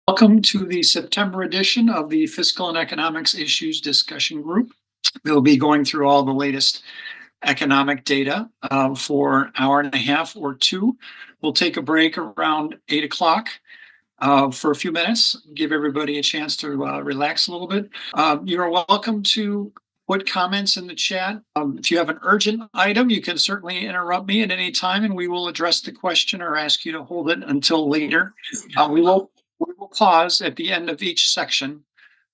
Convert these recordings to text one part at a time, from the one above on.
Welcome to the September edition of the Fiscal and Economics Issues Discussion Group. We'll be going through all the latest economic data for an hour and a half or two. We'll take a break around 8 o'clock for a few minutes, give everybody a chance to relax a little bit. You're welcome to put comments in the chat. If you have an urgent item, you can certainly interrupt me at any time and we will address the question or ask you to hold it until later. We will pause at the end of each section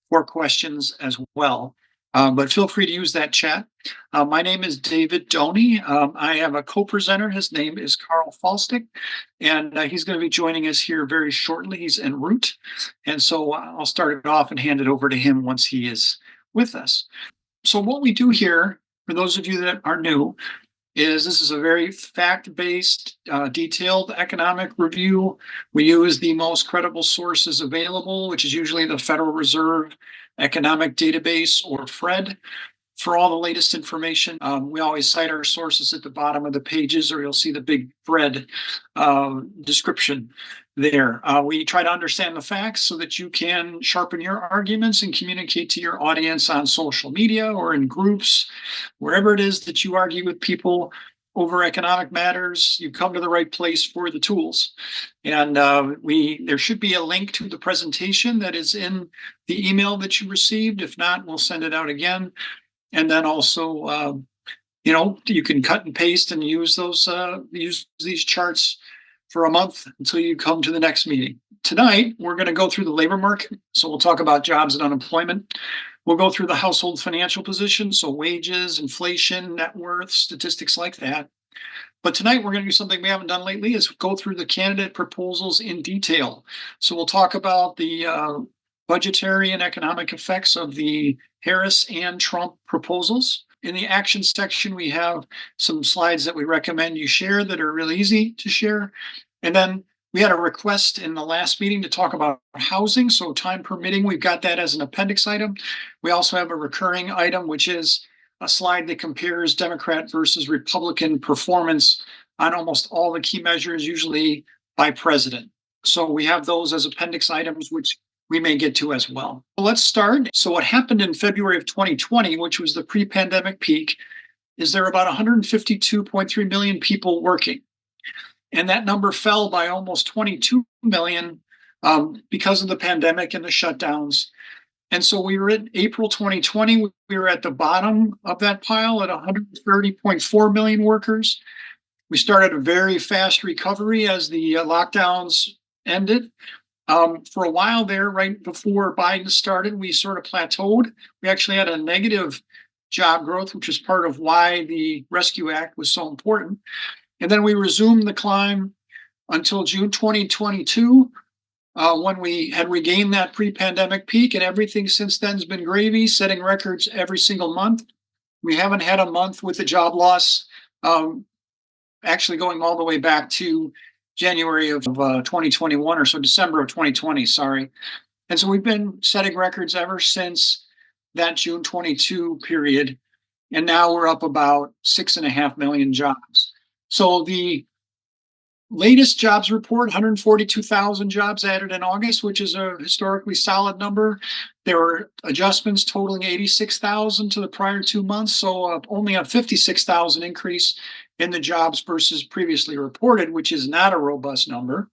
for questions as well. But feel free to use that chat. My name is David Doney. I have a co-presenter. His name is Karl Faulstich, and he's going to be joining us here very shortly. He's en route. And so I'll start it off and hand it over to him once he is with us. So what we do here, for those of you that are new, is this is a very fact-based, detailed economic review. We use the most credible sources available, which is usually the Federal Reserve Economic Database, or FRED, for all the latest information. We always cite our sources at the bottom of the pages, or you'll see the big FRED description there. We try to understand the facts so that you can sharpen your arguments and communicate to your audience on social media or in groups, wherever it is that you argue with people over economic matters. You come to the right place for the tools. And there should be a link to the presentation that is in the email that you received. If not, we'll send it out again. And then also, you can cut and paste and use these charts for a month until you come to the next meeting. Tonight, we're going to go through the labor market. So we'll talk about jobs and unemployment. We'll go through the household financial position, so wages, inflation, net worth, statistics like that. But tonight, we're going to do something we haven't done lately, is go through the candidate proposals in detail. So we'll talk about the budgetary and economic effects of the Harris and Trump proposals. In the action section, we have some slides that we recommend you share that are really easy to share. And then we had a request in the last meeting to talk about housing. So time permitting, we've got that as an appendix item. We also have a recurring item, which is a slide that compares Democrat versus Republican performance on almost all the key measures, usually by president. So we have those as appendix items, which we may get to as well. Let's start. So what happened in February of 2020, which was the pre-pandemic peak, is there were about 152.3 million people working. And that number fell by almost 22 million because of the pandemic and the shutdowns. And so we were in April 2020, we were at the bottom of that pile at 130.4 million workers. We started a very fast recovery as the lockdowns ended. For a while there, right before Biden started, we sort of plateaued. We actually had a negative job growth, which is part of why the Rescue Act was so important. And then we resumed the climb until June 2022, when we had regained that pre-pandemic peak, and everything since then has been gravy, setting records every single month. We haven't had a month with a job loss, actually going all the way back to January of 2021, or so December of 2020, sorry. And so we've been setting records ever since that June 22 period. And now we're up about 6.5 million jobs. So the latest jobs report, 142,000 jobs added in August, which is a historically solid number. There were adjustments totaling 86,000 to the prior 2 months, so only a 56,000 increase in the jobs versus previously reported, which is not a robust number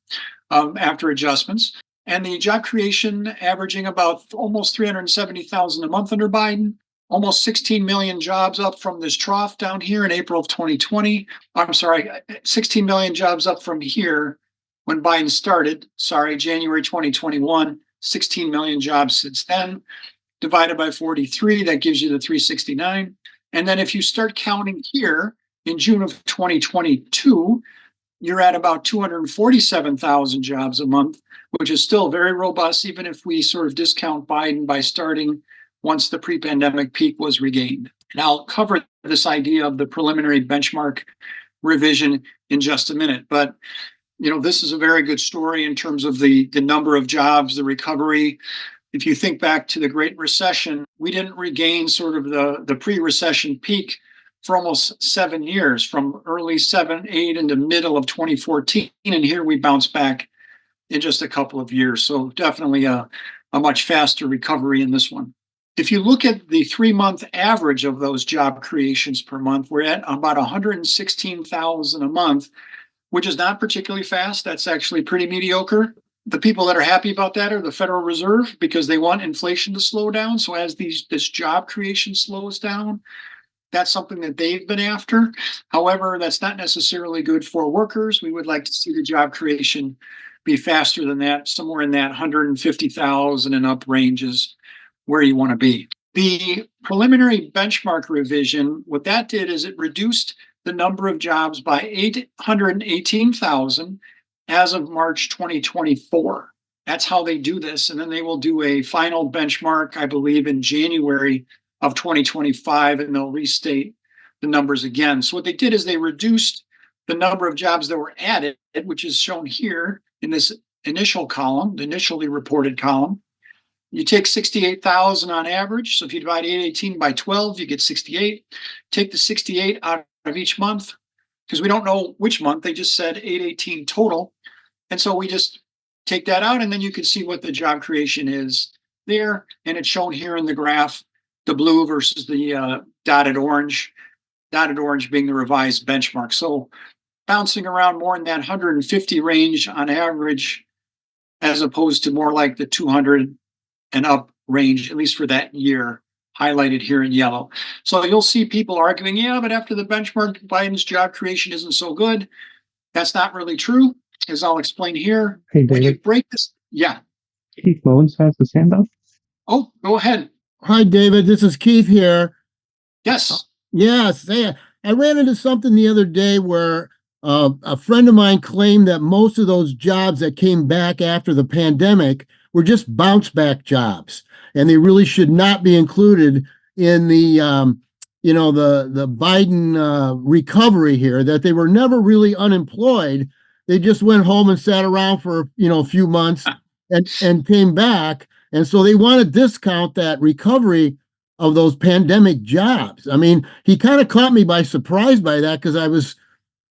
after adjustments. And the job creation averaging about almost 370,000 a month under Biden. Almost 16 million jobs up from this trough down here in April of 2020. I'm sorry, 16 million jobs up from here when Biden started. Sorry, January 2021, 16 million jobs since then. Divided by 43, that gives you the 369. And then if you start counting here in June of 2022, you're at about 247,000 jobs a month, which is still very robust, even if we sort of discount Biden by starting once the pre-pandemic peak was regained. And I'll cover this idea of the preliminary benchmark revision in just a minute. But, this is a very good story in terms of the number of jobs, the recovery. If you think back to the Great Recession, we didn't regain sort of the pre-recession peak for almost 7 years, from early 7, 8 into middle of 2014. And here we bounce back in just a couple of years. So definitely a much faster recovery in this one. If you look at the 3-month average of those job creations per month, we're at about 116,000 a month, which is not particularly fast. That's actually pretty mediocre. The people that are happy about that are the Federal Reserve, because they want inflation to slow down. So as this job creation slows down, that's something that they've been after. However, that's not necessarily good for workers. We would like to see the job creation be faster than that. Somewhere in that 150,000 and up range is where you want to be. The preliminary benchmark revision, what that did is it reduced the number of jobs by 818,000 as of March 2024. That's how they do this. And then they will do a final benchmark, I believe, in January of 2025, and they'll restate the numbers again. So what they did is they reduced the number of jobs that were added, which is shown here in this initial column, the initially reported column. You take 68,000 on average. So if you divide 818 by 12, you get 68. Take the 68 out of each month, because we don't know which month. They just said 818 total. And so we just take that out, and then you can see what the job creation is there. And it's shown here in the graph, the blue versus the dotted orange being the revised benchmark. So bouncing around more in that 150 range on average, as opposed to more like the 200 and up range, at least for that year, highlighted here in yellow. So you'll see people arguing, yeah, but after the benchmark, Biden's job creation isn't so good. That's not really true, as I'll explain here. Hey, When you David. break this, yeah. Keith Mullins has his hand up. Oh, go ahead. Hi, David. This is Keith here. Yes. Yes, I ran into something the other day where a friend of mine claimed that most of those jobs that came back after the pandemic were just bounce back jobs, and they really should not be included in the the Biden recovery here. That they were never really unemployed; they just went home and sat around for a few months and came back, and so they want to discount that recovery of those pandemic jobs. I mean, he kind of caught me by surprise by that, because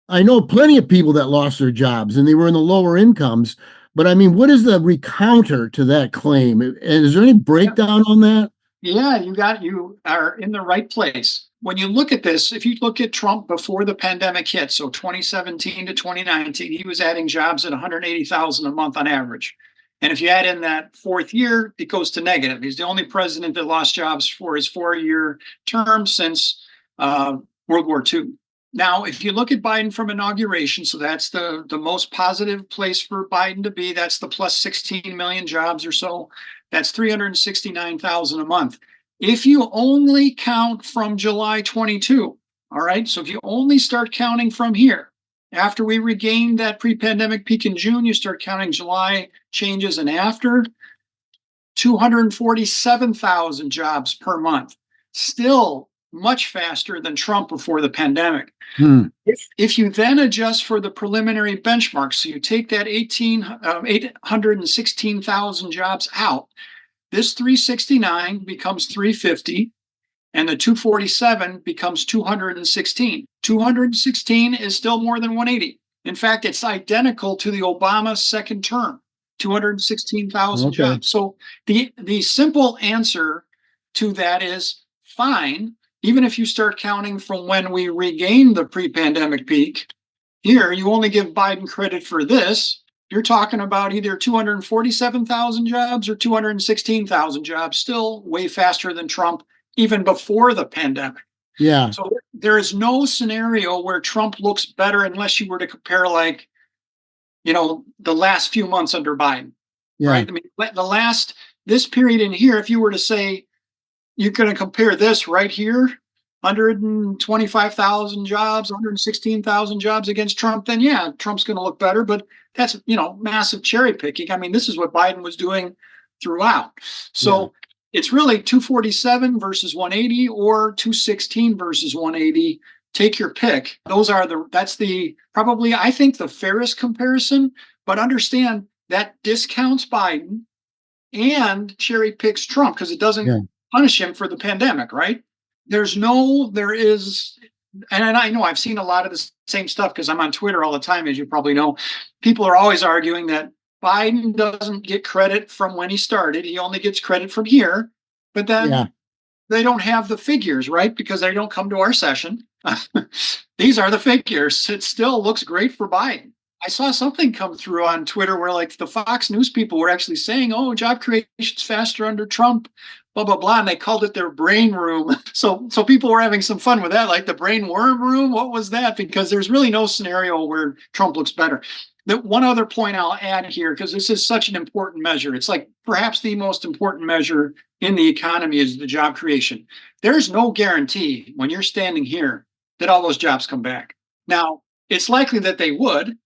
I know plenty of people that lost their jobs and they were in the lower incomes. But I mean, what is the recounter to that claim? And is there any breakdown on that? Yeah, you are in the right place. When you look at this, if you look at Trump before the pandemic hit, so 2017 to 2019, he was adding jobs at 180,000 a month on average. And if you add in that fourth year, it goes to negative. He's the only president that lost jobs for his 4-year term since World War II. Now, if you look at Biden from inauguration, so that's the most positive place for Biden to be. That's the plus 16 million jobs or so. That's 369,000 a month. If you only count from July 22, all right? So if you only start counting from here, after we regained that pre-pandemic peak in June, you start counting July changes and after, 247,000 jobs per month. Still much faster than Trump before the pandemic. If you then adjust for the preliminary benchmark, so you take that 816,000 jobs out, this 369 becomes 350, and the 247 becomes 216. 216 is still more than 180. In fact, it's identical to the Obama second term, 216,000 jobs. So the simple answer to that is fine. Even if you start counting from when we regained the pre-pandemic peak, here you only give Biden credit for this. You're talking about either 247,000 jobs or 216,000 jobs, still way faster than Trump, even before the pandemic. Yeah. So there is no scenario where Trump looks better unless you were to compare, like, the last few months under Biden. Yeah. Right? I mean, this period in here, if you were to say, you're going to compare this right here, 125,000 jobs, 116,000 jobs against Trump, then yeah, Trump's going to look better. But that's, massive cherry picking. I mean, this is what Biden was doing throughout. So it's really 247 versus 180 or 216 versus 180. Take your pick. That's probably, I think, the fairest comparison. But understand that discounts Biden and cherry picks Trump, because it doesn't punish him for the pandemic, right? There is, and I know I've seen a lot of the same stuff because I'm on Twitter all the time, as you probably know. People are always arguing that Biden doesn't get credit from when he started. He only gets credit from here. But then they don't have the figures, right? Because they don't come to our session. These are the figures. It still looks great for Biden. I saw something come through on Twitter where like the Fox News people were actually saying, oh, job creation's faster under Trump, blah, blah, blah. And they called it their brain room. So people were having some fun with that, like the brain worm room. What was that? Because there's really no scenario where Trump looks better. The one other point I'll add here, because this is such an important measure. It's like perhaps the most important measure in the economy is the job creation. There's no guarantee when you're standing here that all those jobs come back. Now, it's likely that they would,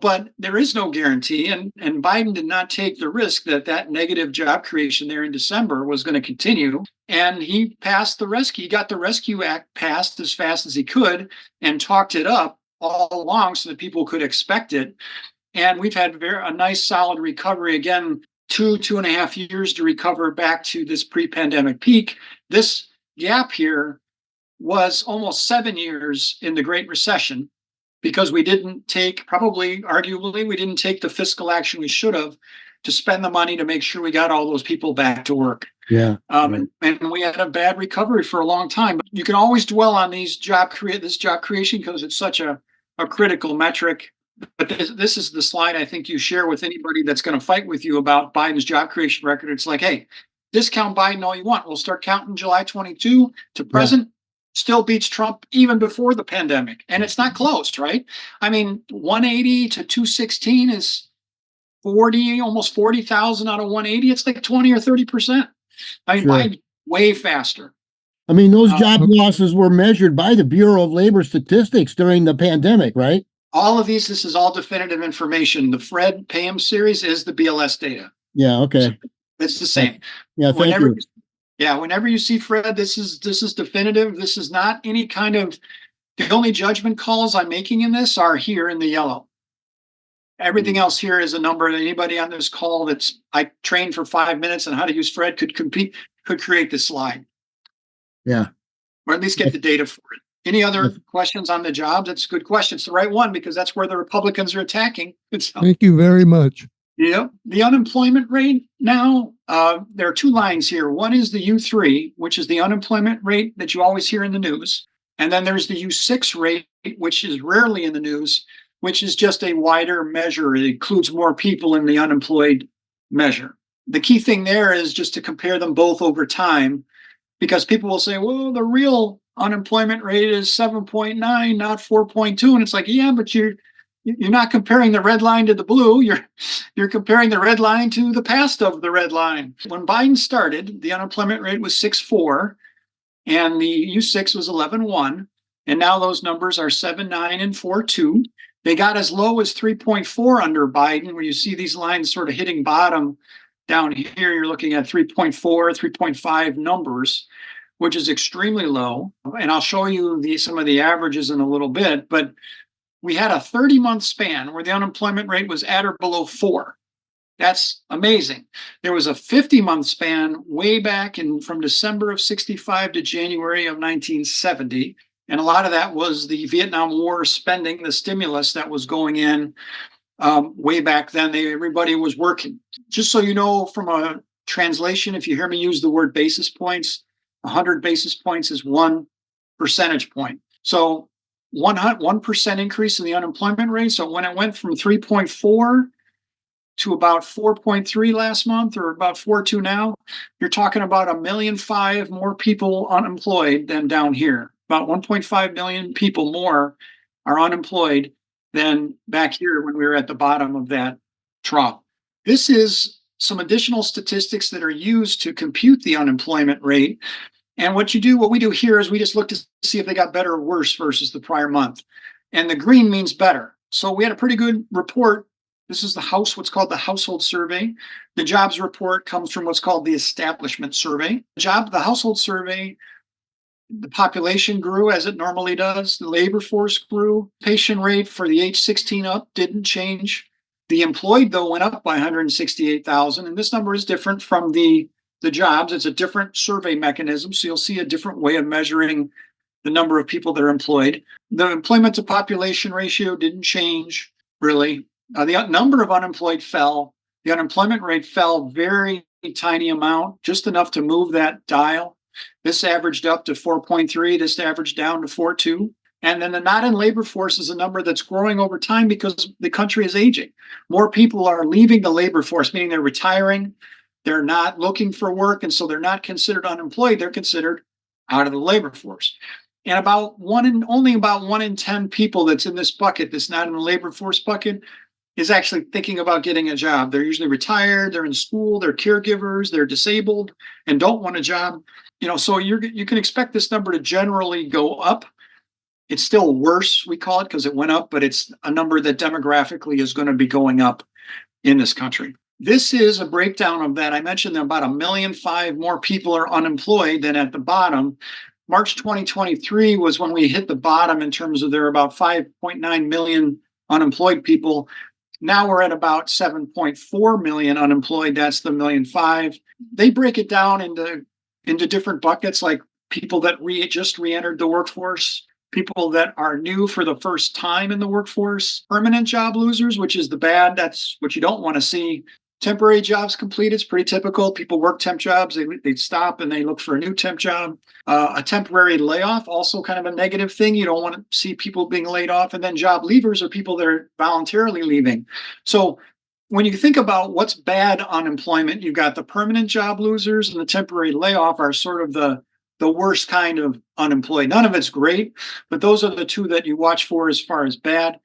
but there is no guarantee. And Biden did not take the risk that negative job creation there in December was going to continue. And he passed the rescue. He got the Rescue Act passed as fast as he could and talked it up all along so that people could expect it. And we've had a nice solid recovery again, 2.5 years to recover back to this pre-pandemic peak. This gap here was almost 7 years in the Great Recession because we didn't take, arguably, we didn't take the fiscal action we should have to spend the money to make sure we got all those people back to work. Yeah. And we had a bad recovery for a long time. But you can always dwell on this job creation because it's such a critical metric. But this is the slide I think you share with anybody that's going to fight with you about Biden's job creation record. It's like, hey, discount Biden all you want. We'll start counting July 22 to present. Yeah. Still beats Trump even before the pandemic. And it's not close, right? I mean, 180 to 216 is almost 40,000 out of 180. It's like 20 or 30%. I mean, Biden way faster. I mean, those job losses were measured by the Bureau of Labor Statistics during the pandemic, right? All of this is all definitive information. The Fred Payam series is the BLS data. Yeah, okay. So it's the same. Yeah, thank you. Yeah, whenever you see Fred, this is definitive. This is not any kind of, the only judgment calls I'm making in this are here in the yellow. Everything else here is a number that anybody on this call I trained for 5 minutes on how to use Fred could create this slide. Yeah. Or at least get the data for it. Any other questions on the jobs? That's a good question. It's the right one because that's where the Republicans are attacking. Thank you very much. Yeah. The unemployment rate now, there are two lines here. One is the U3, which is the unemployment rate that you always hear in the news. And then there's the U6 rate, which is rarely in the news, which is just a wider measure. It includes more people in the unemployed measure. The key thing there is just to compare them both over time, because people will say, well, the real unemployment rate is 7.9, not 4.2. And it's like, yeah, but you're not comparing the red line to the blue. You're comparing the red line to the past of the red line. When Biden started, the unemployment rate was 6.4 and the U6 was 11.1. And now those numbers are 7.9 and 4.2. They got as low as 3.4 under Biden, where you see these lines sort of hitting bottom down here. You're looking at 3.4, 3.5 numbers, which is extremely low. And I'll show you some of the averages in a little bit. But we had a 30-month span where the unemployment rate was at or below 4. That's amazing. There was a 50-month span way back from December of 65 to January of 1970. And a lot of that was the Vietnam War spending, the stimulus that was going in way back then. Everybody was working. Just so you know, from a translation, if you hear me use the word basis points, 100 basis points is 1 percentage point. So 1% increase in the unemployment rate. So when it went from 3.4 to about 4.3 last month, or about 4.2 now, you're talking about 1.5 million more people unemployed than down here. About 1.5 million people more are unemployed than back here when we were at the bottom of that trough. This is some additional statistics that are used to compute the unemployment rate. And what we do here is we just look to see if they got better or worse versus the prior month. And the green means better. So we had a pretty good report. This is what's called the household survey. The jobs report comes from what's called the establishment survey. The household survey, the population grew as it normally does. The labor force grew. Patient rate for the age 16 up didn't change. The employed, though, went up by 168,000. And this number is different from the jobs. It's a different survey mechanism. So you'll see a different way of measuring the number of people that are employed. The employment to population ratio didn't change, really. The number of unemployed fell. The unemployment rate fell very tiny amount, just enough to move that dial. This averaged up to 4.3. This averaged down to 4.2. And then the not in labor force is a number that's growing over time because the country is aging. More people are leaving the labor force, meaning they're retiring. They're not looking for work. And so they're not considered unemployed. They're considered out of the labor force. And only about 1 in 10 people that's in this bucket, that's not in the labor force bucket, is actually thinking about getting a job. They're usually retired, they're in school, they're caregivers, they're disabled and don't want a job. So you can expect this number to generally go up. It's still worse, we call it, because it went up, but it's a number that demographically is going to be going up in this country. This is a breakdown of that. I mentioned that about 1.5 million more people are unemployed than at the bottom. March 2023 was when we hit the bottom in terms of there are about 5.9 million unemployed people. Now we're at about 7.4 million unemployed. That's the 1.5 million. They break it down into different buckets, like people that just re-entered the workforce, people that are new for the first time in the workforce, permanent job losers, which is the bad. That's what you don't want to see. Temporary jobs completed, it's pretty typical. People work temp jobs, they stop and they look for a new temp job. A temporary layoff, also kind of a negative thing. You don't want to see people being laid off. And then job leavers are people that are voluntarily leaving. So when you think about what's bad unemployment, you've got the permanent job losers and the temporary layoff are sort of the worst kind of unemployed. None of it's great, but those are the two that you watch for as far as bad.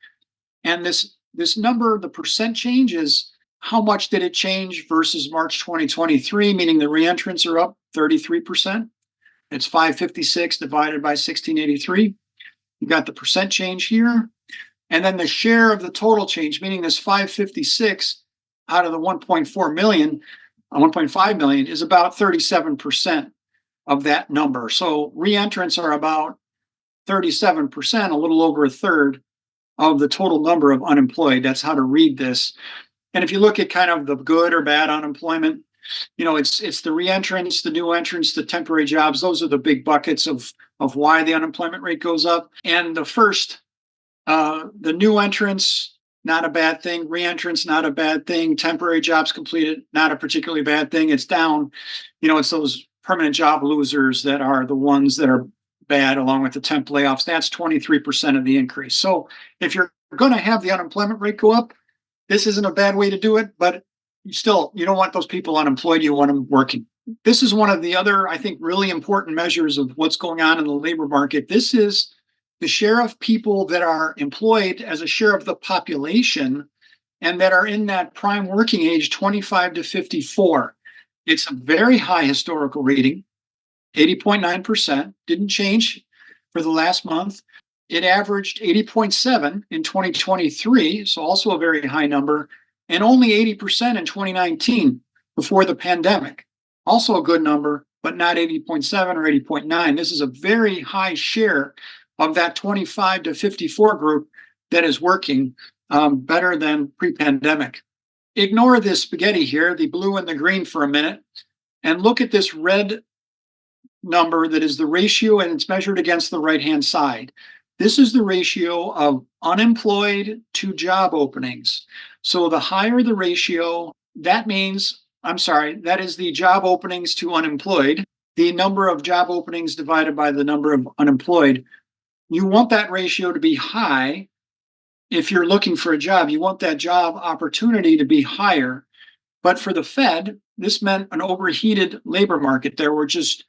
And this number, the percent change is how much did it change versus March 2023, meaning the reentrants are up 33%. It's 556 divided by 1683. You got the percent change here. And then the share of the total change, meaning this 556 out of the 1.4 million, 1.5 million is about 37% of that number. So reentrants are about 37%, a little over a third of the total number of unemployed. That's how to read this. And if you look at kind of the good or bad unemployment, it's the reentrants, the new entrants, the temporary jobs. Those are the big buckets of why the unemployment rate goes up. And the first, the new entrants, not a bad thing. Reentrants, not a bad thing. Temporary jobs completed, not a particularly bad thing. It's down. It's those permanent job losers that are the ones that are bad, along with the temp layoffs. That's 23% of the increase. So if you're going to have the unemployment rate go up, this isn't a bad way to do it, but you don't want those people unemployed. You want them working. This is one of the other, I think, really important measures of what's going on in the labor market. This is the share of people that are employed as a share of the population and that are in that prime working age, 25 to 54. It's a very high historical reading, 80.9%, didn't change for the last month. It averaged 80.7 in 2023, so also a very high number, and only 80% in 2019 before the pandemic. Also a good number, but not 80.7 or 80.9. This is a very high share of that 25 to 54 group that is working better than pre-pandemic. Ignore this spaghetti here, the blue and the green, for a minute, and look at this red number that is the ratio, and it's measured against the right-hand side. This is the ratio of unemployed to job openings. So the higher the ratio, that is the job openings to unemployed, the number of job openings divided by the number of unemployed. You want that ratio to be high if you're looking for a job. You want that job opportunity to be higher. But for the Fed, this meant an overheated labor market. There were just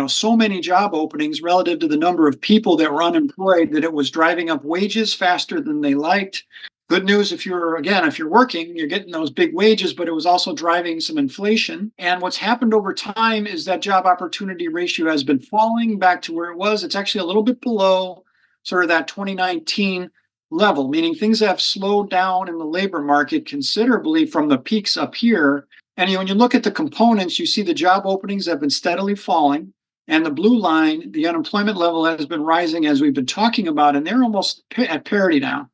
so many job openings relative to the number of people that were unemployed that it was driving up wages faster than they liked. Good news, if you're working, you're getting those big wages, but it was also driving some inflation. And what's happened over time is that job opportunity ratio has been falling back to where it was. It's actually a little bit below sort of that 2019 level, meaning things have slowed down in the labor market considerably from the peaks up here. And when you look at the components, you see the job openings have been steadily falling. And the blue line, the unemployment level, has been rising as we've been talking about, and they're almost at parity now.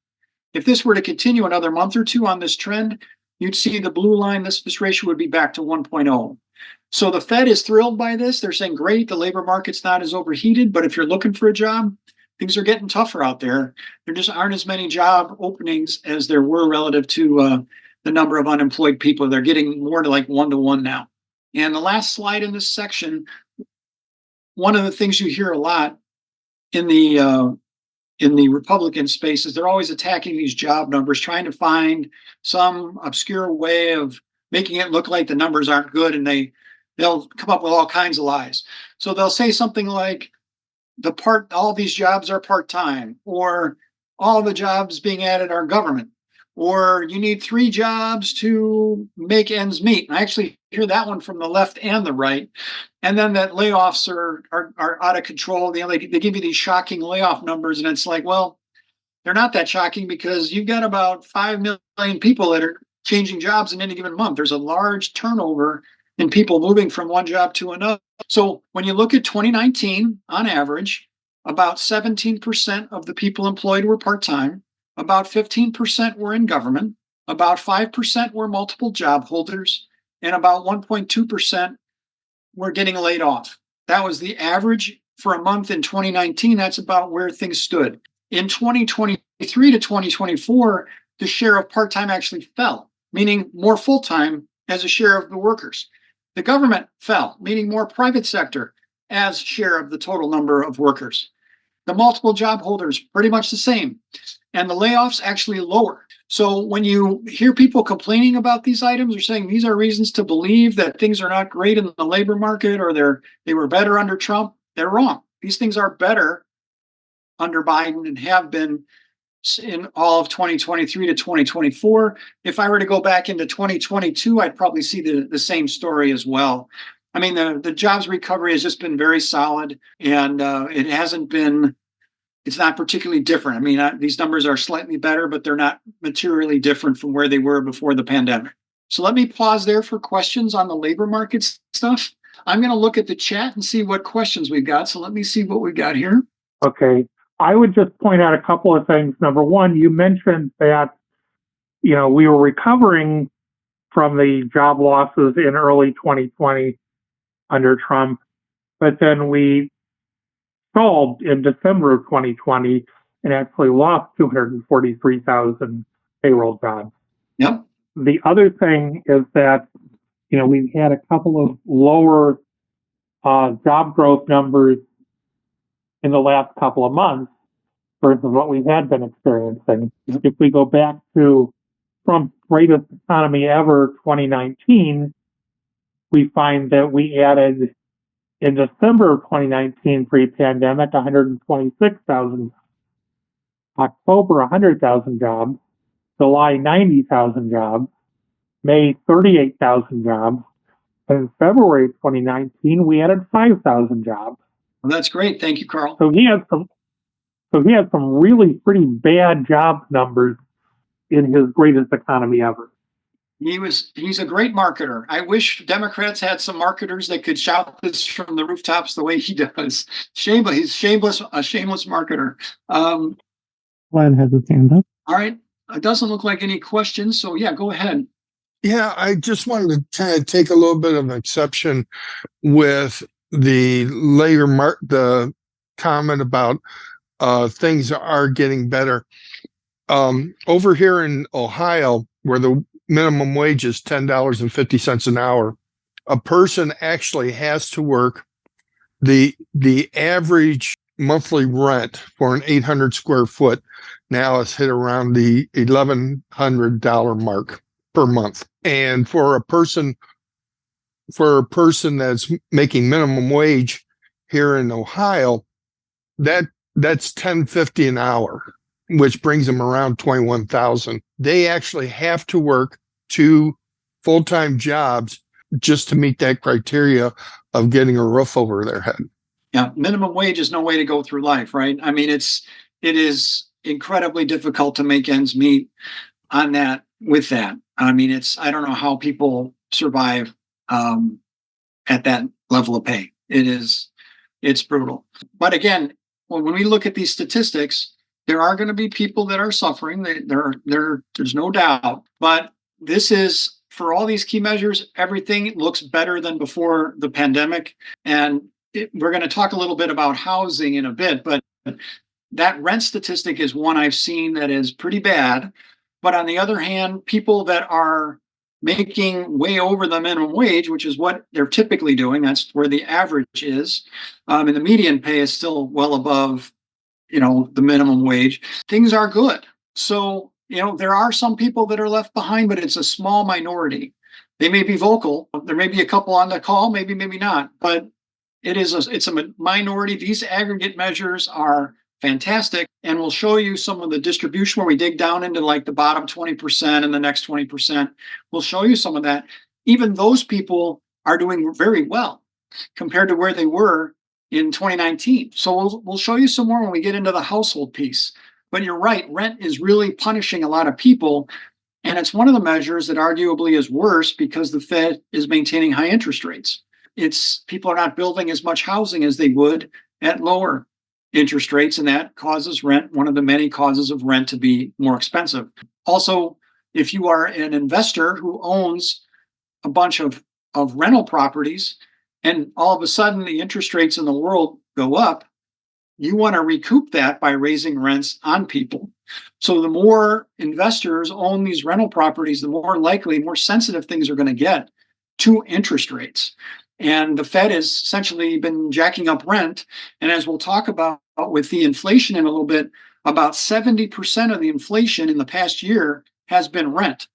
If this were to continue another month or two on this trend, you'd see the blue line, this ratio would be back to 1.0. So the Fed is thrilled by this. They're saying, great, the labor market's not as overheated, but if you're looking for a job, things are getting tougher out there. There just aren't as many job openings as there were relative to the number of unemployed people. They're getting more to like 1-to-1 now. And the last slide in this section, one of the things you hear a lot in the Republican spaces, they're always attacking these job numbers, trying to find some obscure way of making it look like the numbers aren't good, and they'll come up with all kinds of lies. So they'll say something like all these jobs are part-time, or all the jobs being added are government, or you need 3 jobs to make ends meet. And I actually hear that one from the left and the right. And then that layoffs are out of control. They give you these shocking layoff numbers, and it's like, well, they're not that shocking because you've got about 5 million people that are changing jobs in any given month. There's a large turnover in people moving from one job to another. So when you look at 2019, on average, about 17% of the people employed were part-time, about 15% were in government, about 5% were multiple job holders, and about 1.2% were getting laid off. That was the average for a month in 2019. That's about where things stood. In 2023 to 2024, the share of part-time actually fell, meaning more full-time as a share of the workers. The government fell, meaning more private sector as share of the total number of workers. The multiple job holders, pretty much the same. And the layoffs actually lower. So when you hear people complaining about these items or saying these are reasons to believe that things are not great in the labor market, or they were better under Trump, they're wrong. These things are better under Biden and have been in all of 2023 to 2024. If I were to go back into 2022, I'd probably see the same story as well. I mean, the jobs recovery has just been very solid, and it's not particularly different. I mean, these numbers are slightly better, but they're not materially different from where they were before the pandemic. So let me pause there for questions on the labor market stuff. I'm going to look at the chat and see what questions we've got. So let me see what we've got here. Okay. I would just point out a couple of things. Number one, you mentioned that, we were recovering from the job losses in early 2020 under Trump, but then we stalled in December of 2020 and actually lost 243,000 payroll jobs. Yep. The other thing is that, we've had a couple of lower job growth numbers in the last couple of months versus what we had been experiencing. Yep. If we go back to Trump's greatest economy ever, 2019, we find that we added in December of 2019 pre-pandemic 126,000, October 100,000 jobs, July 90,000 jobs, May 38,000 jobs, and in February 2019 we added 5,000 jobs. Well, that's great. Thank you, Karl. So he had some really pretty bad job numbers in his greatest economy ever. He's a great marketer. I wish Democrats had some marketers that could shout this from the rooftops the way he does. He's a shameless marketer. Glenn has his hand up. All right. It doesn't look like any questions. So yeah, go ahead. Yeah, I just wanted to kind of take a little bit of an exception with the the comment about things are getting better. Over here in Ohio, where the minimum wage is $10.50 an hour, a person actually has to work. The average monthly rent for an 800 square foot now has hit around the $1,100 mark per month. And for a person that's making minimum wage here in Ohio, that's $10.50 an hour, which brings them around $21,000. They actually have to work 2 full-time jobs just to meet that criteria of getting a roof over their head. Yeah, minimum wage is no way to go through life, right? I mean, it is incredibly difficult to make ends meet on that with that. I mean, I don't know how people survive at that level of pay. It's brutal. But again, when we look at these statistics, there are going to be people that are suffering. There's no doubt. But this is, for all these key measures, everything looks better than before the pandemic. And we're going to talk a little bit about housing in a bit, but that rent statistic is one I've seen that is pretty bad. But on the other hand, people that are making way over the minimum wage, which is what they're typically doing, that's where the average is, and the median pay is still well above, the minimum wage. Things are good. So, there are some people that are left behind, but it's a small minority. They may be vocal. There may be a couple on the call, maybe not, but it's a minority. These aggregate measures are fantastic, and we'll show you some of the distribution where we dig down into like the bottom 20% and the next 20%. We'll show you some of that. Even those people are doing very well compared to where they were in 2019. So we'll show you some more when we get into the household piece. But you're right, rent is really punishing a lot of people. And it's one of the measures that arguably is worse because the Fed is maintaining high interest rates. People are not building as much housing as they would at lower interest rates, and that causes rent, one of the many causes of rent, to be more expensive. Also, if you are an investor who owns a bunch of rental properties and all of a sudden the interest rates in the world go up, you want to recoup that by raising rents on people. So the more investors own these rental properties, the more likely, more sensitive things are going to get to interest rates. And the Fed has essentially been jacking up rent. And as we'll talk about with the inflation in a little bit, about 70% of the inflation in the past year has been rent.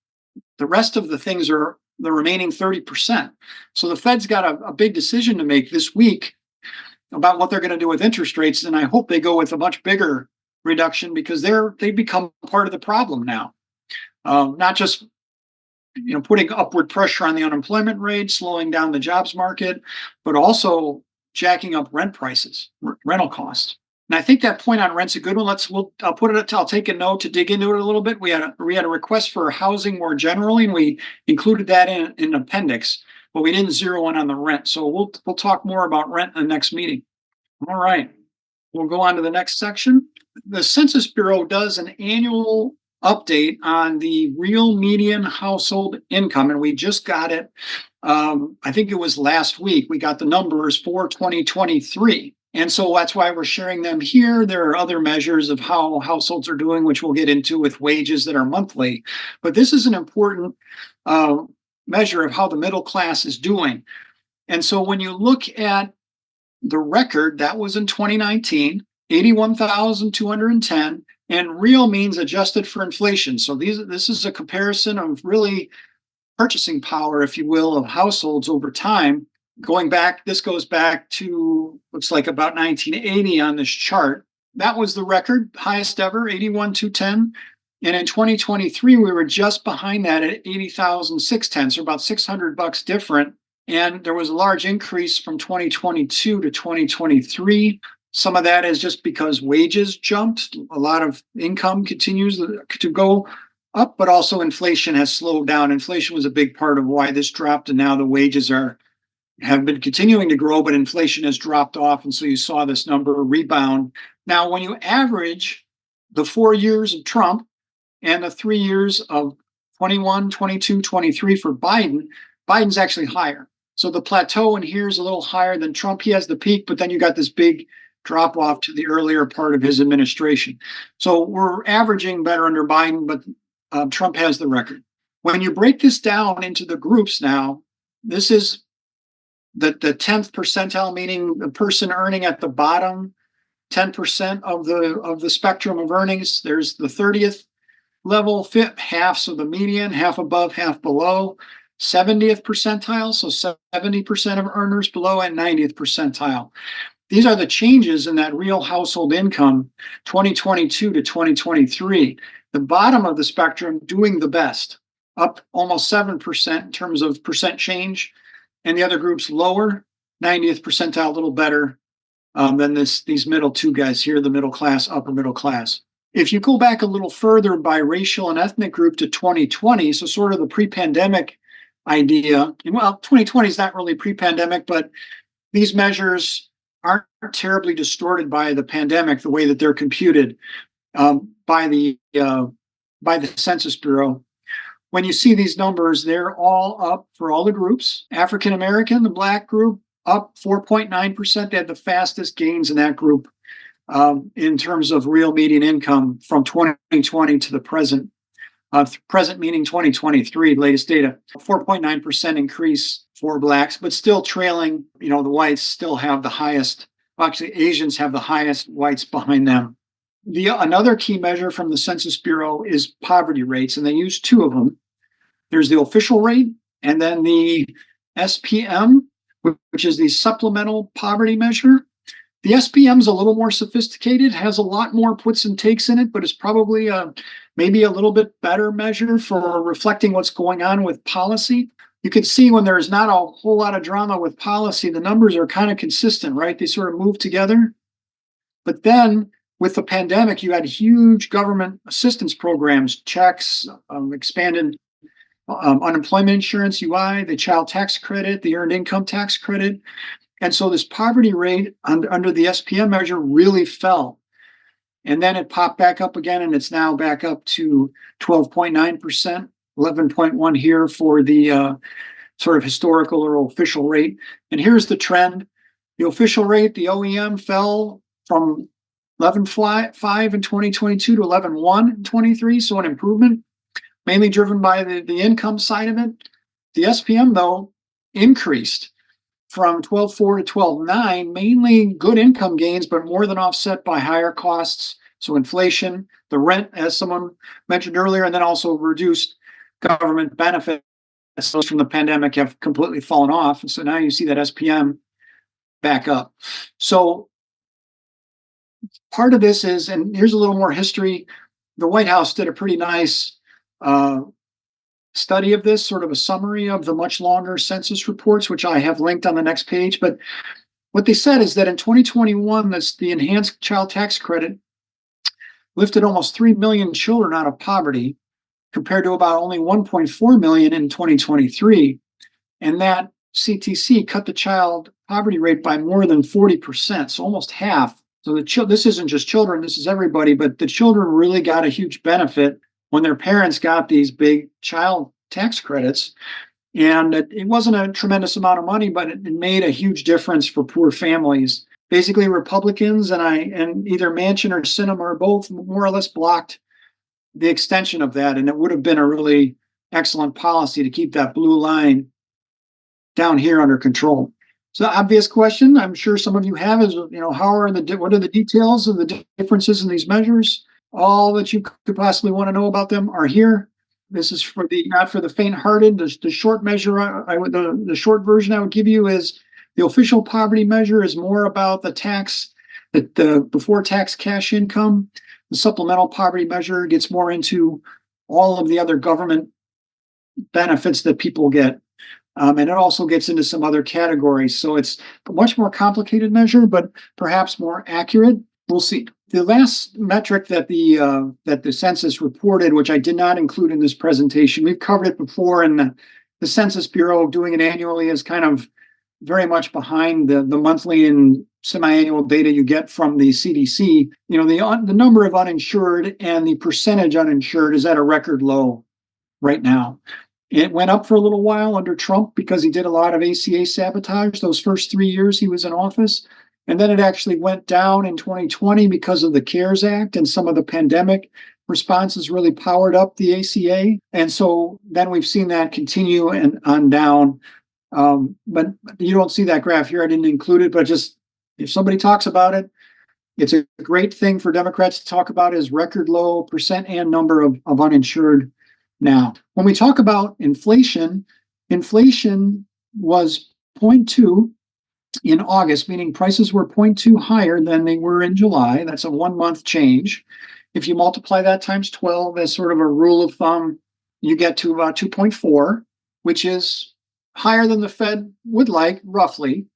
The rest of the things are the remaining 30%. So the Fed's got a big decision to make this week about what they're going to do with interest rates. And I hope they go with a much bigger reduction because they've become part of the problem now. Not just putting upward pressure on the unemployment rate, slowing down the jobs market, but also jacking up rent prices, rental costs. And I think that point on rent's a good one. I'll take a note to dig into it a little bit. We had a request for housing more generally, and we included that in an appendix, but we didn't zero in on the rent. So we'll talk more about rent in the next meeting. All right, we'll go on to the next section. The Census Bureau does an annual update on the real median household income, and we just got it. I think it was last week. We got the numbers for 2023. And so that's why we're sharing them here. There are other measures of how households are doing, which we'll get into with wages that are monthly. But this is an important measure of how the middle class is doing. And so when you look at the record, that was in 2019, 81,210, and real means adjusted for inflation. So this is a comparison of really purchasing power, if you will, of households over time. This goes back to, looks like about 1980 on this chart. That was the record, highest ever, 81,210. And in 2023, we were just behind that at 80,610, so about $600 different. And there was a large increase from 2022 to 2023. Some of that is just because wages jumped. A lot of income continues to go up, but also inflation has slowed down. Inflation was a big part of why this dropped, and now the wages have been continuing to grow, but inflation has dropped off. And so you saw this number rebound. Now, when you average the 4 years of Trump and the 3 years of 21, 22, 23 for Biden, Biden's actually higher. So the plateau in here is a little higher than Trump. He has the peak, but then you got this big drop off to the earlier part of his administration. So we're averaging better under Biden, but Trump has the record. When you break this down into the groups now, this is the 10th percentile, meaning the person earning at the bottom 10% of the spectrum of earnings. There's the 30th level, half, so the median, half above, half below. 70th percentile, so 70% of earners below, and 90th percentile. These are the changes in that real household income 2022 to 2023. The bottom of the spectrum doing the best, up almost 7% in terms of percent change. And the other groups lower, 90th percentile, a little better than these middle two guys here, the middle class, upper middle class. If you go back a little further by racial and ethnic group to 2020, so sort of the pre-pandemic idea, and well, 2020 is not really pre-pandemic, but these measures aren't terribly distorted by the pandemic, the way that they're computed by the Census Bureau. When you see these numbers, they're all up for all the groups. African American, the Black group, up 4.9%. They had the fastest gains in that group in terms of real median income from 2020 to the present. Present meaning 2023, latest data, 4.9% increase for blacks, but still trailing, the whites still have the highest. Well, actually, Asians have the highest, whites behind them. Another key measure from the Census Bureau is poverty rates, and they use two of them. There's the official rate, and then the SPM, which is the supplemental poverty measure. The SPM is a little more sophisticated, has a lot more puts and takes in it, but it's probably maybe a little bit better measure for reflecting what's going on with policy. You can see when there's not a whole lot of drama with policy, the numbers are kind of consistent, right? They sort of move together. But then with the pandemic, you had huge government assistance programs, checks, expanded unemployment insurance, UI, the child tax credit, the earned income tax credit. And so this poverty rate under the SPM measure really fell. And then it popped back up again, and it's now back up to 12.9%, 11.1 here for the sort of historical or official rate. And here's the trend. The official rate, the OEM, fell from 11.5 in 2022 to 11.1 in 23, so an improvement, mainly driven by the income side of it. The SPM, though, increased from 12.4 to 12.9, mainly good income gains, but more than offset by higher costs. So inflation, the rent, as someone mentioned earlier, and then also reduced government benefits from the pandemic have completely fallen off. And so now you see that SPM back up. So part of this is, and here's a little more history, the White House did a pretty nice study of this, sort of a summary of the much longer census reports, which I have linked on the next page. But what they said is that in 2021, the enhanced child tax credit lifted almost 3 million children out of poverty, compared to about only 1.4 million in 2023. And that CTC cut the child poverty rate by more than 40%, so almost half. So this isn't just children, this is everybody, but the children really got a huge benefit when their parents got these big child tax credits. And it wasn't a tremendous amount of money, but it made a huge difference for poor families. Basically, Republicans and either Manchin or Sinema or both more or less blocked the extension of that. And it would have been a really excellent policy to keep that blue line down here under control. So the obvious question I'm sure some of you have is, what are the details of the differences in these measures? All that you could possibly want to know about them are here. This is not for the faint-hearted. The short measure, the short version I would give you is the official poverty measure is more about the tax, the before tax cash income. The supplemental poverty measure gets more into all of the other government benefits that people get. And it also gets into some other categories. So it's a much more complicated measure, but perhaps more accurate. We'll see. The last metric that the census reported, which I did not include in this presentation, we've covered it before, and the Census Bureau doing it annually is kind of very much behind the monthly and semi-annual data you get from the CDC. The number of uninsured and the percentage uninsured is at a record low right now. It went up for a little while under Trump because he did a lot of ACA sabotage those first 3 years he was in office. And then it actually went down in 2020 because of the CARES Act, and some of the pandemic responses really powered up the ACA. And so then we've seen that continue and on down. But you don't see that graph here. I didn't include it, but just if somebody talks about it, it's a great thing for Democrats to talk about is record low percent and number of uninsured now. When we talk about inflation was 0.2 in August, meaning prices were 0.2 higher than they were in July. That's a 1 month change. If you multiply that times 12 as sort of a rule of thumb, you get to about 2.4, which is higher than the Fed would like, roughly.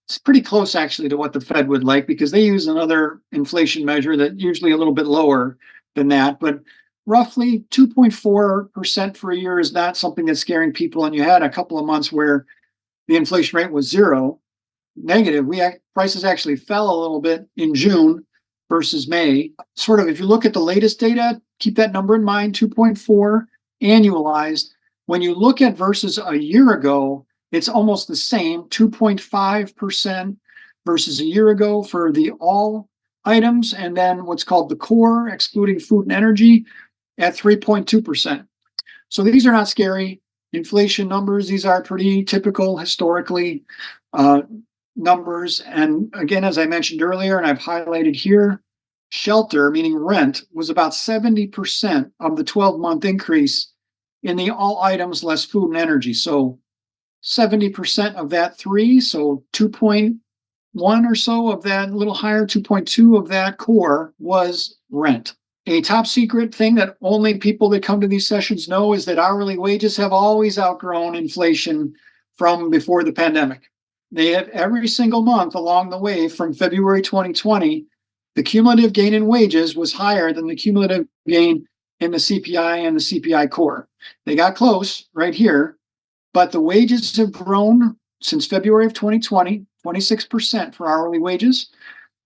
It's pretty close, actually, to what the Fed would like, because they use another inflation measure that usually a little bit lower than that. But roughly 2.4% for a year is not something that's scaring people. And you had a couple of months where the inflation rate was zero, negative. Prices actually fell a little bit in June versus May. Sort of, if you look at the latest data, keep that number in mind, 2.4 annualized. When you look at versus a year ago, it's almost the same, 2.5% versus a year ago for the all items, and then what's called the core, excluding food and energy, at 3.2%. So these are not scary inflation numbers. These are pretty typical historically numbers. And again, as I mentioned earlier, and I've highlighted here, shelter, meaning rent, was about 70% of the 12-month increase in the all items less food and energy. So 70% of that three, so 2.1 or so of that, a little higher, 2.2 of that core was rent. A top secret thing that only people that come to these sessions know is that hourly wages have always outgrown inflation from before the pandemic. They have every single month along the way from February 2020, the cumulative gain in wages was higher than the cumulative gain in the CPI and the CPI core. They got close right here, but the wages have grown since February of 2020, 26% for hourly wages.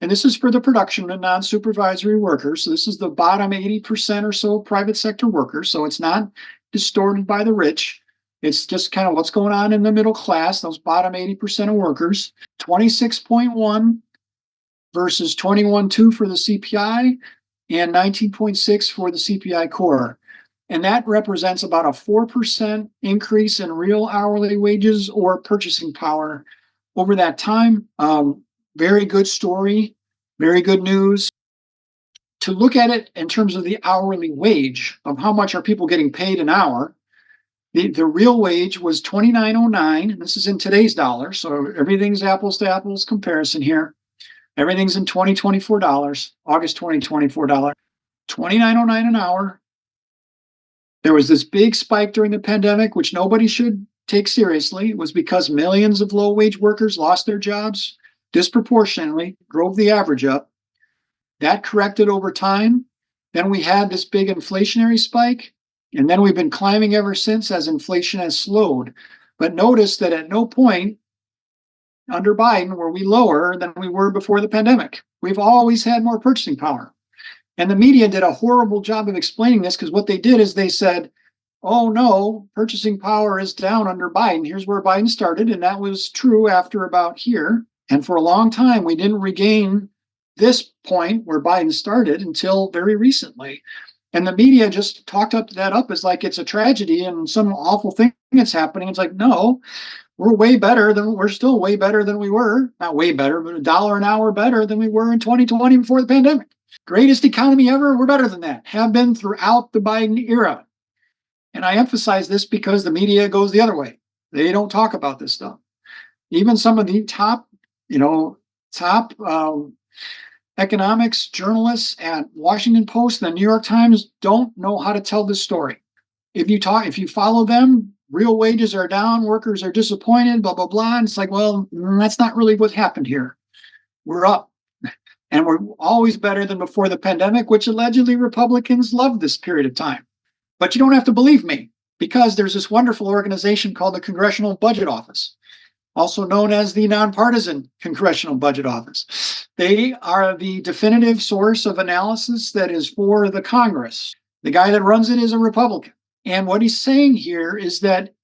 And this is for the production and non-supervisory workers. So this is the bottom 80% or so of private sector workers. So it's not distorted by the rich. It's just kind of what's going on in the middle class, those bottom 80% of workers. 26.1 versus 21.2 for the CPI and 19.6 for the CPI core. And that represents about a 4% increase in real hourly wages or purchasing power over that time. Very good story, very good news. To look at it in terms of the hourly wage, of how much are people getting paid an hour, the real wage was $29.09. This is in today's dollars, so everything's apples to apples comparison here. Everything's in 2024 dollars, August 2024 dollar, $29.09 an hour. There was this big spike during the pandemic, which nobody should take seriously. It was because millions of low-wage workers lost their jobs, disproportionately drove the average up. That corrected over time. Then we had this big inflationary spike, and then we've been climbing ever since as inflation has slowed. But notice that at no point under Biden were we lower than we were before the pandemic. We've always had more purchasing power. And the media did a horrible job of explaining this, because what they did is they said, oh no, purchasing power is down under Biden. Here's where Biden started. And that was true after about here. And for a long time, we didn't regain this point where Biden started until very recently. And the media just talked that up as like it's a tragedy and some awful thing that's happening. It's like, no, we're still way better than we were. Not way better, but $1 an hour better than we were in 2020 before the pandemic. Greatest economy ever, we're better than that. Have been throughout the Biden era. And I emphasize this because the media goes the other way. They don't talk about this stuff. Even some of the top economics journalists at Washington Post and the New York Times don't know how to tell this story. If you follow them, real wages are down, workers are disappointed, blah, blah, blah. And it's like, well, that's not really what happened here. We're up. And we're always better than before the pandemic, which allegedly Republicans love this period of time. But you don't have to believe me, because there's this wonderful organization called the Congressional Budget Office, also known as the Nonpartisan Congressional Budget Office. They are the definitive source of analysis that is for the Congress. The guy that runs it is a Republican. And what he's saying here is that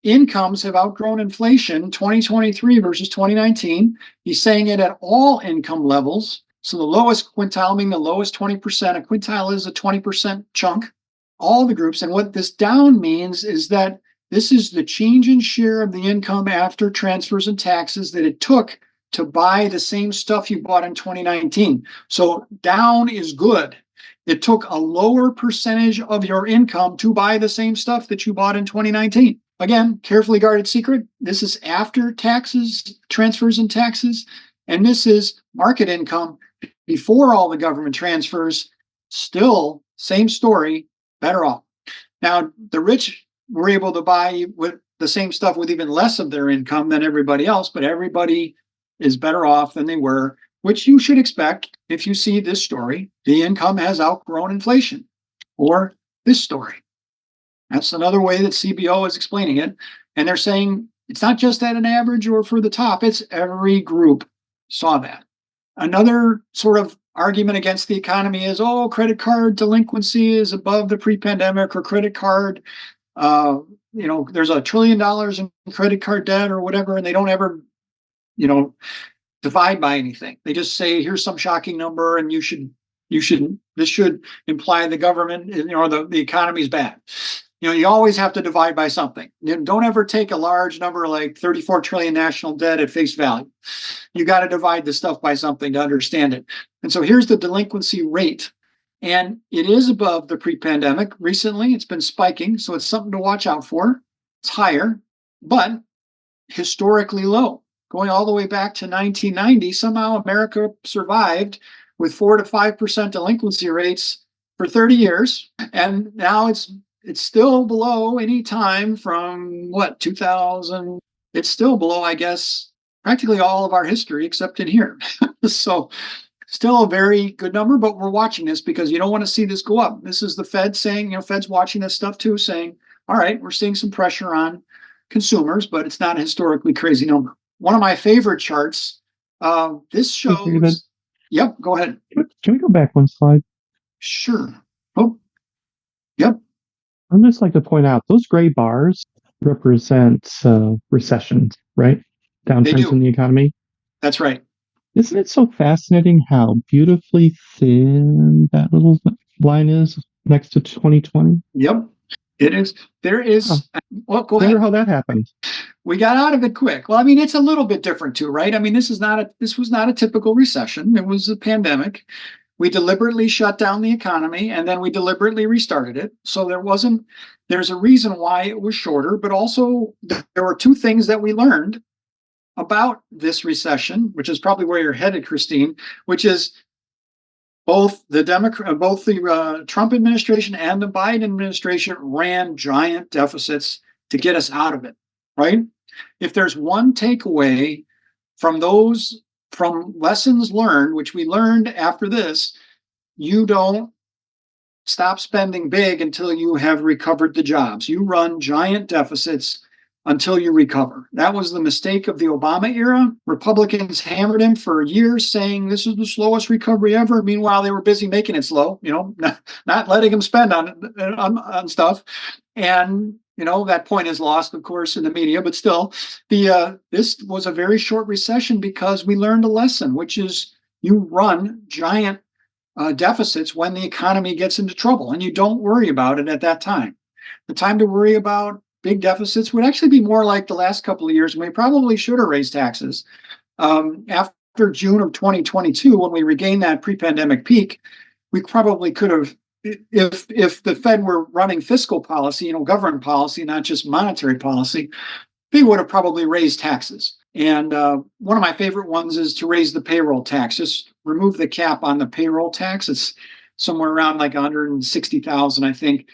incomes have outgrown inflation 2023 versus 2019. He's saying it at all income levels. So the lowest quintile, meaning the lowest 20%, a quintile is a 20% chunk, all the groups. And what this down means is that this is the change in share of the income after transfers and taxes that it took to buy the same stuff you bought in 2019. So down is good. It took a lower percentage of your income to buy the same stuff that you bought in 2019. Again, carefully guarded secret. This is after taxes, transfers and taxes. And this is market income before all the government transfers. Still, same story, better off. Now, the rich were able to buy with the same stuff with even less of their income than everybody else, but everybody is better off than they were, which you should expect if you see this story. The income has outgrown inflation, or this story. That's another way that CBO is explaining it. And they're saying it's not just at an average or for the top, it's every group saw that. Another sort of argument against the economy is, oh, credit card delinquency is above the pre-pandemic, or credit card, there's $1 trillion in credit card debt or whatever, and they don't ever, divide by anything. They just say, here's some shocking number and this should imply the government, the economy's bad. You always have to divide by something. Don't ever take a large number like 34 trillion national debt at face value. You got to divide the stuff by something to understand it. And so here's the delinquency rate. And it is above the pre-pandemic. Recently, it's been spiking, so it's something to watch out for. It's higher, but historically low. Going all the way back to 1990, somehow America survived with 4 to 5% delinquency rates for 30 years. And now it's still below any time from 2000. It's still below, I guess, practically all of our history except in here. So still a very good number, but we're watching this because you don't want to see this go up. This is the Fed saying, Fed's watching this stuff too, saying, all right, we're seeing some pressure on consumers, but it's not a historically crazy number. One of my favorite charts, this shows. David? Yep, go ahead. Can we go back one slide? Sure. Oh, yep. I'd just like to point out those gray bars represent recessions, right? They Downturns do. in the economy. That's right. Isn't it so fascinating how beautifully thin that little line is next to 2020? Yep, it is. There is. Well, go ahead. Wonder how that happened. We got out of it quick. Well, I mean, it's a little bit different too, right? I mean, this was not a typical recession. It was a pandemic. We deliberately shut down the economy and then we deliberately restarted it. So there's a reason why it was shorter, but also there were two things that we learned about this recession, which is probably where you're headed, Christine, which is both the Trump administration and the Biden administration ran giant deficits to get us out of it, right? If there's one takeaway from lessons learned, which we learned after this, you don't stop spending big until you have recovered the jobs. You run giant deficits until you recover. That was the mistake of the Obama era. Republicans hammered him for years saying this is the slowest recovery ever. Meanwhile, they were busy making it slow, not letting him spend on stuff. And, that point is lost, of course, in the media, but still this was a very short recession because we learned a lesson, which is you run giant deficits when the economy gets into trouble and you don't worry about it at that time. The time to worry about big deficits would actually be more like the last couple of years when we probably should have raised taxes. After June of 2022, when we regained that pre-pandemic peak, we probably could have, if the Fed were running fiscal policy, government policy, not just monetary policy, they would have probably raised taxes. And one of my favorite ones is to raise the payroll tax. Just remove the cap on the payroll tax. It's somewhere around like 160,000, I think.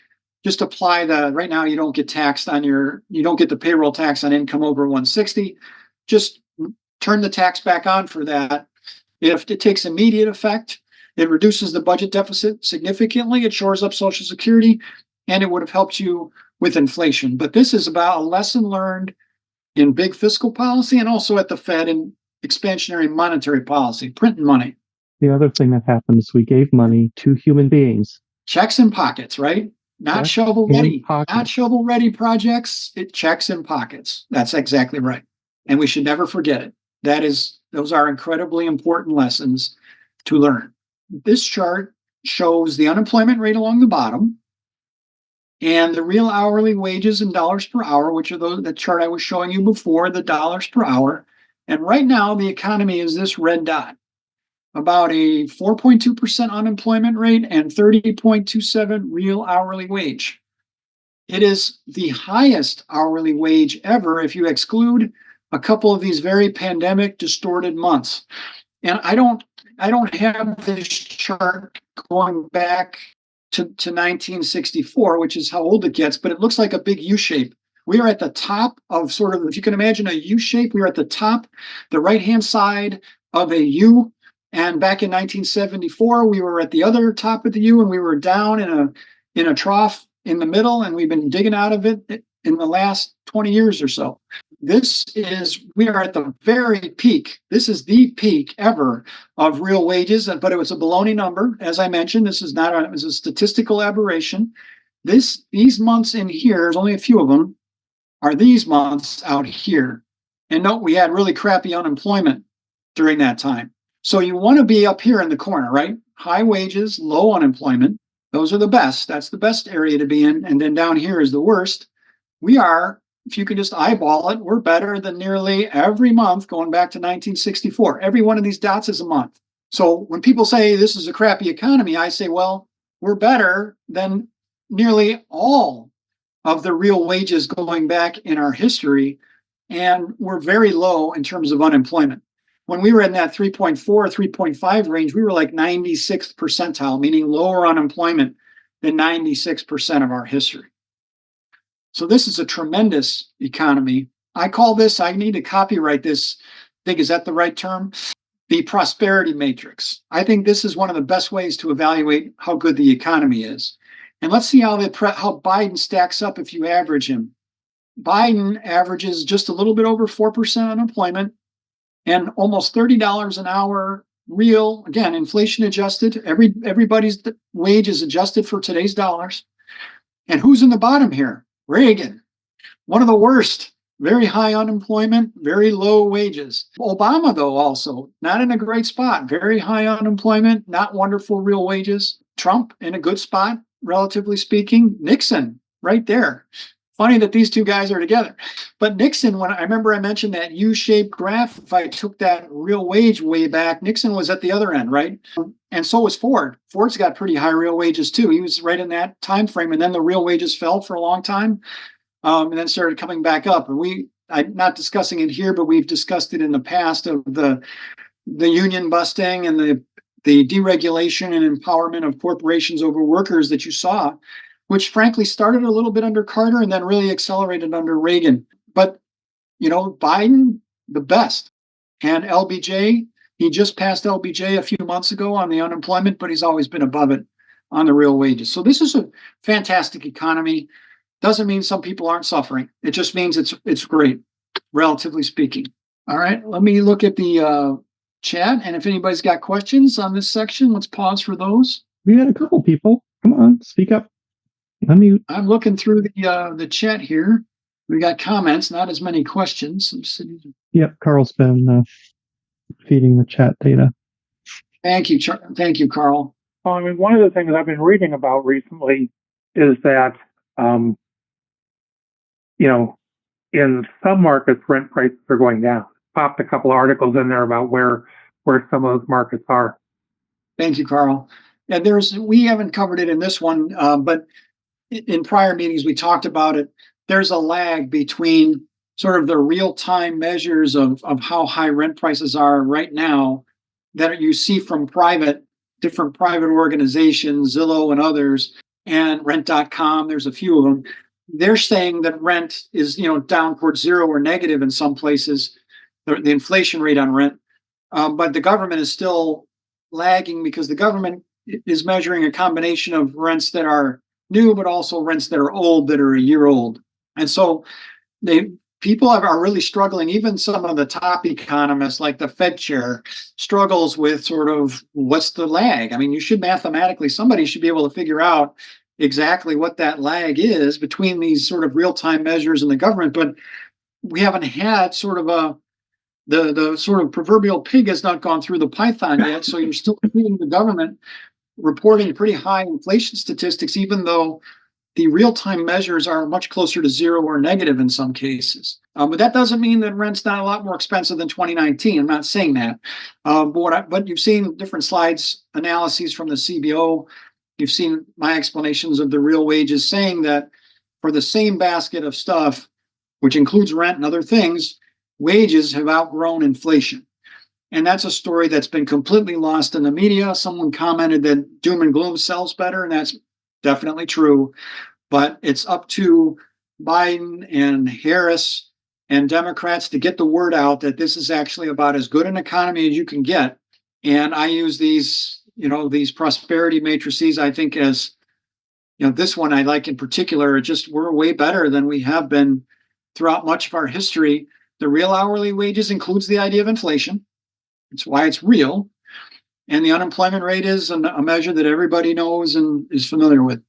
Just apply right now you don't get taxed you don't get the payroll tax on income over 160. Just turn the tax back on for that. If it takes immediate effect, it reduces the budget deficit significantly. It shores up Social Security, and it would have helped you with inflation. But this is about a lesson learned in big fiscal policy and also at the Fed in expansionary monetary policy, printing money. The other thing that happened is we gave money to human beings. Checks in pockets, right? Not Checks shovel in ready, pockets. not shovel ready projects. It checks in pockets. That's exactly right. And we should never forget it. Those are incredibly important lessons to learn. This chart shows the unemployment rate along the bottom and the real hourly wages in dollars per hour, which are the chart I was showing you before, the dollars per hour. And right now, the economy is this red dot, about a 4.2% unemployment rate and 30.27 real hourly wage. It is the highest hourly wage ever if you exclude a couple of these very pandemic distorted months. And I don't have this chart going back to 1964, which is how old it gets, but it looks like a big U shape. We are at the top of sort of, if you can imagine a U shape, we are at the top, the right-hand side of a U. And back in 1974, we were at the other top of the U, and we were down in a trough in the middle, and we've been digging out of it in the last 20 years or so. We are at the very peak. This is the peak ever of real wages, but it was a baloney number. As I mentioned, it was a statistical aberration. These months in here, there's only a few of them, are these months out here. And note, we had really crappy unemployment during that time. So you want to be up here in the corner, right? High wages, low unemployment. Those are the best. That's the best area to be in. And then down here is the worst. We are, if you can just eyeball it, we're better than nearly every month going back to 1964. Every one of these dots is a month. So when people say this is a crappy economy, I say, well, we're better than nearly all of the real wages going back in our history. And we're very low in terms of unemployment. When we were in that 3.4, 3.5 range, we were like 96th percentile, meaning lower unemployment than 96% of our history. So this is a tremendous economy. I call this, I need to copyright this. I think, is that the right term? The prosperity matrix. I think this is one of the best ways to evaluate how good the economy is. And let's see how Biden stacks up if you average him. Biden averages just a little bit over 4% unemployment and almost $30 an hour real, again, inflation adjusted. Everybody's wage is adjusted for today's dollars. And who's in the bottom here? Reagan, one of the worst. Very high unemployment, very low wages. Obama, though, also not in a great spot. Very high unemployment, not wonderful real wages. Trump in a good spot, relatively speaking. Nixon, right there. Funny that these two guys are together. But Nixon, when I remember I mentioned that U-shaped graph, if I took that real wage way back, Nixon was at the other end, right? And so was Ford. Ford's got pretty high real wages too. He was right in that time frame, and then the real wages fell for a long time, and then started coming back up. And I'm not discussing it here, but we've discussed it in the past of the union busting and the deregulation and empowerment of corporations over workers that you saw, which frankly started a little bit under Carter and then really accelerated under Reagan. But, Biden, the best. And LBJ, he just passed LBJ a few months ago on the unemployment, but he's always been above it on the real wages. So this is a fantastic economy. Doesn't mean some people aren't suffering. It just means it's great, relatively speaking. All right, let me look at the chat. And if anybody's got questions on this section, let's pause for those. We had a couple people. Come on, speak up. Unmute. I'm looking through the chat here. We got comments, not as many questions. Yep, Karl's been feeding the chat data. Thank you, thank you, Karl. Well, I mean, one of the things I've been reading about recently is that, in some markets, rent prices are going down. Popped a couple of articles in there about where some of those markets are. Thank you, Karl. And we haven't covered it in this one, but in prior meetings, we talked about it. There's a lag between sort of the real-time measures of how high rent prices are right now that you see from different private organizations, Zillow and others, and rent.com, there's a few of them. They're saying that rent is, down towards zero or negative in some places, the inflation rate on rent. But the government is still lagging because the government is measuring a combination of rents that are new, but also rents that are old, that are a year old. And so people are really struggling. Even some of the top economists, like the Fed chair, struggles with sort of what's the lag. I mean, somebody should be able to figure out exactly what that lag is between these sort of real-time measures and the government. But we haven't had sort of the sort of proverbial pig has not gone through the python yet. So you're still seeing the government reporting pretty high inflation statistics, even though the real-time measures are much closer to zero or negative in some cases. But that doesn't mean that rent's not a lot more expensive than 2019. I'm not saying that. But you've seen different slides, analyses from the CBO. You've seen my explanations of the real wages saying that for the same basket of stuff, which includes rent and other things, wages have outgrown inflation. And that's a story that's been completely lost in the media. Someone commented that doom and gloom sells better, and that's definitely true. But it's up to Biden and Harris and Democrats to get the word out that this is actually about as good an economy as you can get. And I use these prosperity matrices, I think, as, this one I like in particular, we're way better than we have been throughout much of our history. The real hourly wages includes the idea of inflation. It's why it's real. And the unemployment rate is a measure that everybody knows and is familiar with.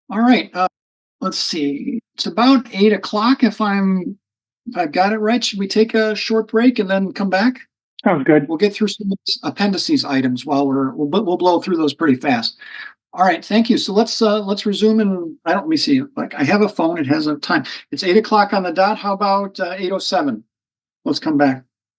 All right. Let's see. It's about 8 o'clock. If I've got it right, should we take a short break and then come back? Sounds good. We'll get through some appendices items while we'll blow through those pretty fast. All right, thank you. So let's resume, and let me see. Like, I have a phone, it has a time. It's 8 o'clock on the dot. How about 8:07? Let's come back.